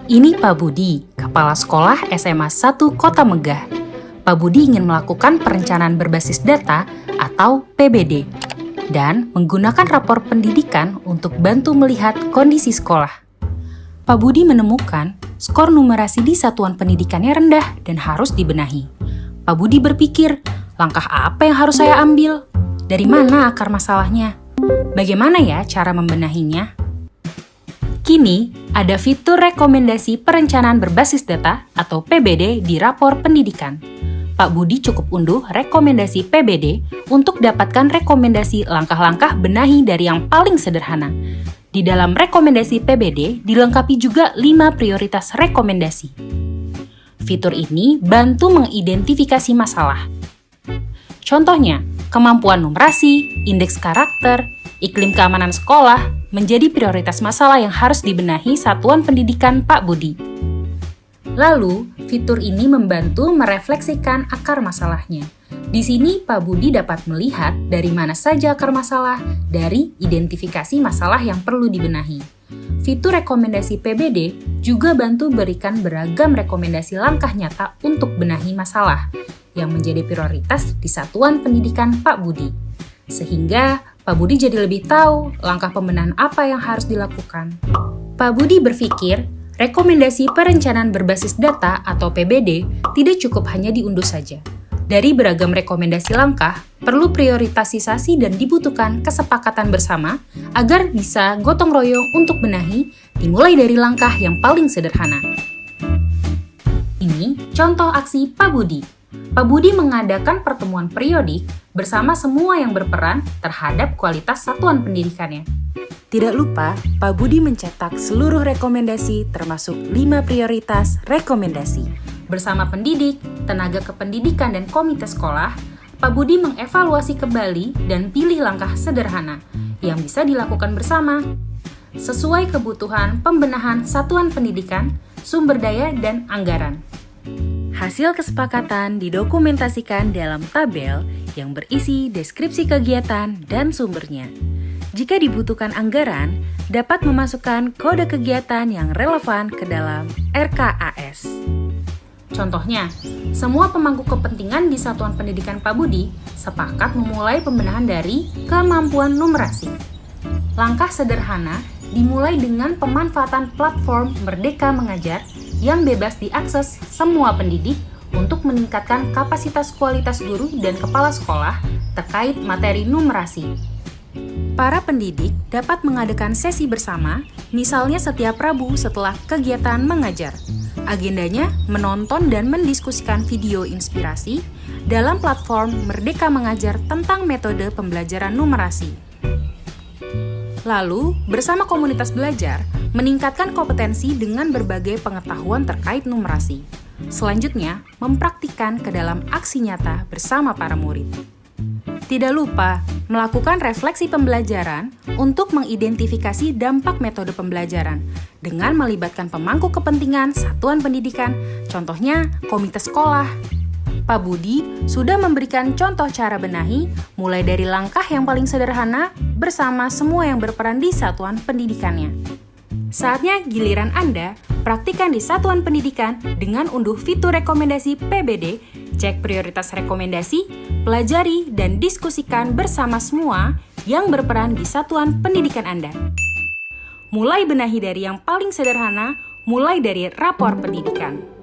Ini Pak Budi, Kepala Sekolah SMA 1 Kota Megah. Pak Budi ingin melakukan perencanaan berbasis data atau PBD dan menggunakan rapor pendidikan untuk bantu melihat kondisi sekolah. Pak Budi menemukan skor numerasi di satuan pendidikannya rendah dan harus dibenahi. Pak Budi berpikir, langkah apa yang harus saya ambil? Dari mana akar masalahnya? Bagaimana ya cara membenahinya? Kini, ada fitur rekomendasi perencanaan berbasis data atau PBD di rapor pendidikan. Pak Budi cukup unduh rekomendasi PBD untuk dapatkan rekomendasi langkah-langkah benahi dari yang paling sederhana. Di dalam rekomendasi PBD dilengkapi juga 5 prioritas rekomendasi. Fitur ini bantu mengidentifikasi masalah. Contohnya, kemampuan numerasi, indeks karakter, iklim keamanan sekolah menjadi prioritas masalah yang harus dibenahi satuan pendidikan Pak Budi. Lalu, fitur ini membantu merefleksikan akar masalahnya. Di sini, Pak Budi dapat melihat dari mana saja akar masalah dari identifikasi masalah yang perlu dibenahi. Fitur rekomendasi PBD juga bantu berikan beragam rekomendasi langkah nyata untuk benahi masalah yang menjadi prioritas di satuan pendidikan Pak Budi. Sehingga Pak Budi jadi lebih tahu langkah pembenahan apa yang harus dilakukan. Pak Budi berpikir, rekomendasi perencanaan berbasis data atau PBD tidak cukup hanya diunduh saja. Dari beragam rekomendasi langkah, perlu prioritasisasi dan dibutuhkan kesepakatan bersama agar bisa gotong royong untuk benahi, dimulai dari langkah yang paling sederhana. Ini contoh aksi Pak Budi. Pak Budi mengadakan pertemuan periodik bersama semua yang berperan terhadap kualitas satuan pendidikannya. Tidak lupa, Pak Budi mencetak seluruh rekomendasi termasuk 5 prioritas rekomendasi. Bersama pendidik, tenaga kependidikan dan komite sekolah, Pak Budi mengevaluasi kembali dan pilih langkah sederhana yang bisa dilakukan bersama sesuai kebutuhan pembenahan satuan pendidikan, sumber daya, dan anggaran. Hasil kesepakatan didokumentasikan dalam tabel yang berisi deskripsi kegiatan dan sumbernya. Jika dibutuhkan anggaran, dapat memasukkan kode kegiatan yang relevan ke dalam RKAS. Contohnya, semua pemangku kepentingan di Satuan Pendidikan Pak Budi sepakat memulai pembenahan dari kemampuan numerasi. Langkah sederhana dimulai dengan pemanfaatan platform Merdeka Mengajar yang bebas diakses semua pendidik untuk meningkatkan kapasitas kualitas guru dan kepala sekolah terkait materi numerasi. Para pendidik dapat mengadakan sesi bersama, misalnya setiap Rabu setelah kegiatan mengajar. Agendanya menonton dan mendiskusikan video inspirasi dalam platform Merdeka Mengajar tentang metode pembelajaran numerasi. Lalu, bersama komunitas belajar, meningkatkan kompetensi dengan berbagai pengetahuan terkait numerasi. Selanjutnya, mempraktikkan ke dalam aksi nyata bersama para murid. Tidak lupa, melakukan refleksi pembelajaran untuk mengidentifikasi dampak metode pembelajaran dengan melibatkan pemangku kepentingan satuan pendidikan, contohnya komite sekolah. Pak Budi sudah memberikan contoh cara benahi, mulai dari langkah yang paling sederhana bersama semua yang berperan di satuan pendidikannya. Saatnya giliran Anda praktikkan di satuan pendidikan dengan unduh fitur rekomendasi PBD, cek prioritas rekomendasi, pelajari dan diskusikan bersama semua yang berperan di satuan pendidikan Anda. Mulai benahi dari yang paling sederhana, mulai dari rapor pendidikan.